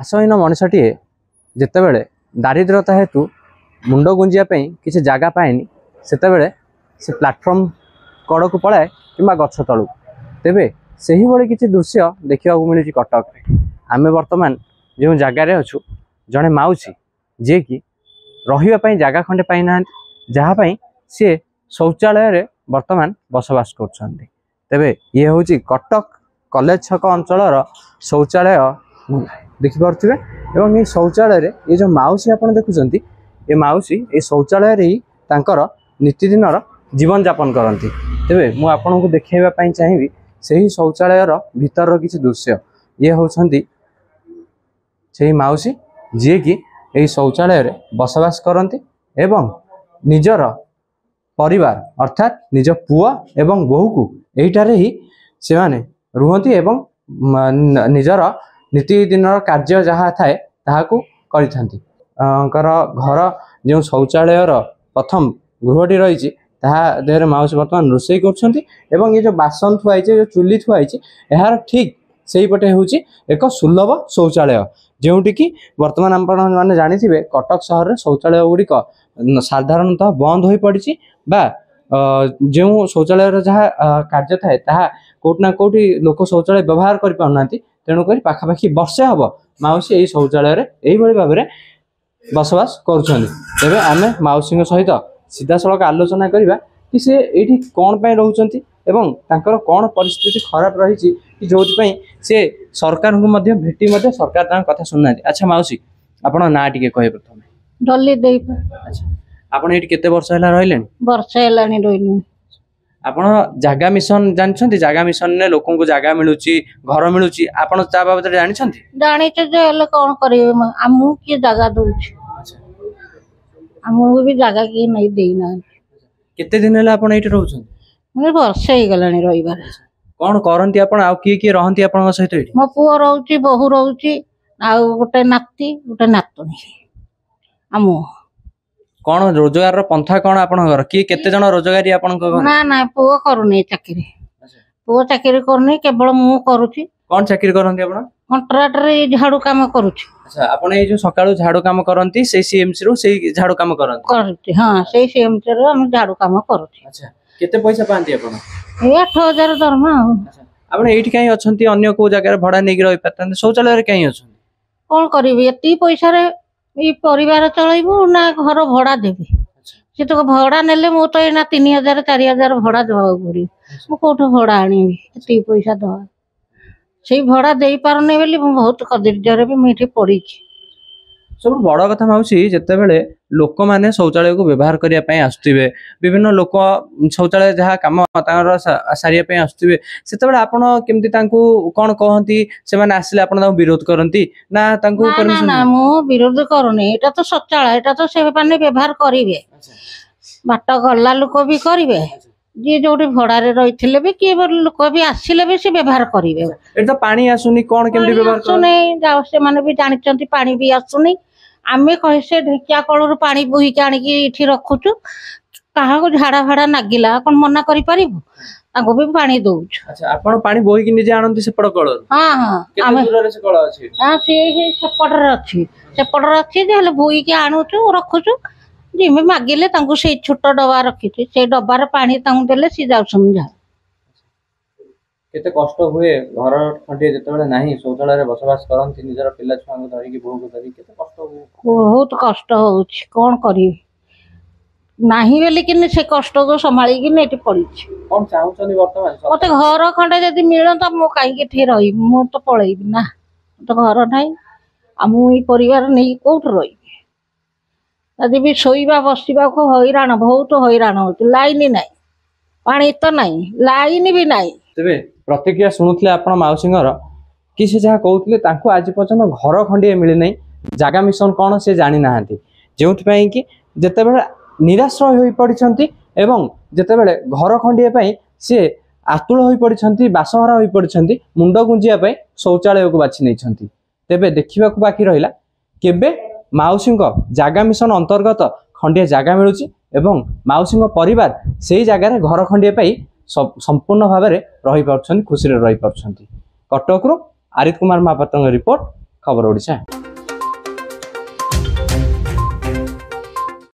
आशहीन मनुष्यटे जितेबले दारिद्रता हेतु मुंड गुंजापी किसी जगह पाएनि सेतेबेले से प्लाटफर्म कड़ को पलाए कि गछ तलू तेबे से ही भाई किसी दृश्य देखा मिलूँ कटक आम बर्तमान जो जगार अच्छु जड़े माउसी जी कि रही जगह खंडे पाईना जहाँपाई सी शौचालय बर्तमान बसवास कर तेबे ये हूँ कटक कॉलेज छक अंचल शौचालय देखिपे एवं ये शौचालय ये जो माउसी आप देखुं ये माउसी ये शौचालय ही तांकर नीतिदिन जीवन यापन करती तेबे मु आपन को देखैबा चाहिए से ही शौचालय भीतर किसी दृश्य ये होती से माउसी जी कि यही शौचालय बसवास करती एवं निजर परिवार अर्थात निज पुआ एवं बोहू को यहीटार ही से माने रुहती एवं निजर नीतिदिन कार्य जहाँ थाए ताहाकू करिथांती घर जो शौचालय प्रथम गृहटी रही देहरे माउसी बर्तमान रोषे कर ये जो बासन थुआई जो चुली थुआई यार ठीक से पटे हूँ एक सुलभ शौचालय जोटि बर्तमान आपने जानी कटक सहर में शौचालय गुड़िक साधारणतः बंद हो पड़ी बा जो शौचालय जहाँ कार्य थाए कौटना कौटी लोक शौचालय व्यवहार करना तेणुक पाखापाखि वर्षे हम माउसी यही शौचालय यही भाव में बसवास करें आम माउसी सहित सीधा सड़क आलोचना करवा कि सी ये कौन पर रोच कौन परिस्थिति खराब रही जो सी सरकार को भेटी सरकार कथा शुणुना। अच्छा माउसी आपण ना टी कहे प्रथम डली दे। अच्छा आपण ये केते वर्ष है रही वर्ष है रही आपण जगह मिशन जानछंती जगह मिशन ने लोकों को जगह मिलुची घर मिलुची आपण ता बाबत जानछंती जानि छ जे हले कोन करिवे हमहु की जगह दोछि हमहु भी जगह की नहीं देना केते दिन हला आपण एठी रहउछन मने वर्ष हे गलानी रहिबार कोन करंती आपण आ की रहंती आपण सहित एठी मो पुओ रहउची बहु रहउची आ गोटे नाती गोटे नातनी हमहु कौन रोजगार पंथा कौन आपनकर कि केते जण रोजगारी आपनकर घर ना ना पुओ करूनी चाकरी पुओ चाकरी करनी केवल मु करूची कौन चाकरी करंती आपण कॉन्ट्रैक्ट रे झाड़ू काम करूची। अच्छा आपण ए जो सकाळू झाड़ू काम करंती से सीएमसी रो से झाड़ू काम करंती हां से सीएमसी रो हम झाड़ू काम करूची। अच्छा केते पैसा पांती आपण ए 8000 दरमा। अच्छा आपण एठी काई अछंती अन्य को जगह भाड़ा नै रहि पतन शौचालय रे काई अछन कोन करिवे एती पैसा रे ये परिवार चलैबो ना घर भाड़ा देबे से तो भाड़ा नेले मो तो एना 3000 4000 भाड़ा दवा पड़ी मो कोठो भाड़ा आनीबी एती पैसा दवा से भाड़ा दे पारने बेली बहुत कदर्जरे भी मीठी पड़ी। सब बड़ कथा माउसी जेते बेले लोक माने शौचालय को व्यवहार करिया पई आस्तिबे विभिन्न लोक शौचालय जहाँ काम तांगर सारिया पई आस्तिबे सेते बेले आपण केमति तांको कोन कहंती से माने आसिले आपण तांको विरोध करंती ना तांको परमिशन ना मो विरोध करूनी एटा तो शौचालय एटा तो से माने व्यवहार करिवे बाट गल्ला लोक भी करिवे जे जोटी भड़ा रे रहिथिले भी के लोक भी आसिले भी से व्यवहार करिवे एटा पानी आसुनी कोन केमति व्यवहार आसुनी जाओ से माने भी जानिचंती पानी भी आसुनी आमे कहे से ढेकिया कलर पानी बोही के आनी की इठी रखुचु कहा को झाड़ा भाड़ा नागिला कोन मना करि परिबो ताको भी पानी दउछ। अच्छा आपण पानी बोही के निजे आनंती से पड़ कलर हां हां केते दूर रे से कल अछि हां से सेपट रे अछि जे हले बोही के आनुचु रखुचु जिमे मागिले तांको से छोट डबा रखिछि से डबा रे पानी तांको देले सी जाउ समझा केते कष्ट हुए घर खंडे जतबेले नाही शौचालय रे बसवास करंती निजर पिल्ला छुआ को धरि की बहु को धरि केते कष्ट हुए बहुत कष्ट होछि कोन करी नाही बेले कि से कष्ट को संभाली कि नेटी पड़ी कोन चाहउछनी वर्तमान मते घर खंडे जदी मिलंता मो काई के ठे रही मो तो पळेबी ना तो घर नाही हमु ई परिवार नै कोठ रही यदि भी सोईबा बसवा को हैरान बहुत हैरान होती लाइन नाई पानी तो नाई लाइन भी नाई तेबे प्रतिक्रिया शुणुले आपण माउसींगर कि से जहाँ कहते तांको आज पर्यटन घर खंडे मिले नहीं जगह मिशन कौन से जानी ना जो कि जिते बड़े निराश्रय हो पड़ी एवं जिते बड़े घर खंडे सी आतुल हो पड़ी बासहरा हो पड़ी मुंड गुंजिया शौचालय को बाछि नहीं तेबे देखा बाकी रहा केबे माउसी जगह मिशन अंतर्गत खंडे जगह मिलूची एवं माउसी परिवार से जगार घर खंडे पाई संपूर्ण भाव में रही पार्छन खुशी रही पार्छन। कटक आरित कुमार महापात्र रिपोर्ट ଖବର ଓଡ଼ିଶା।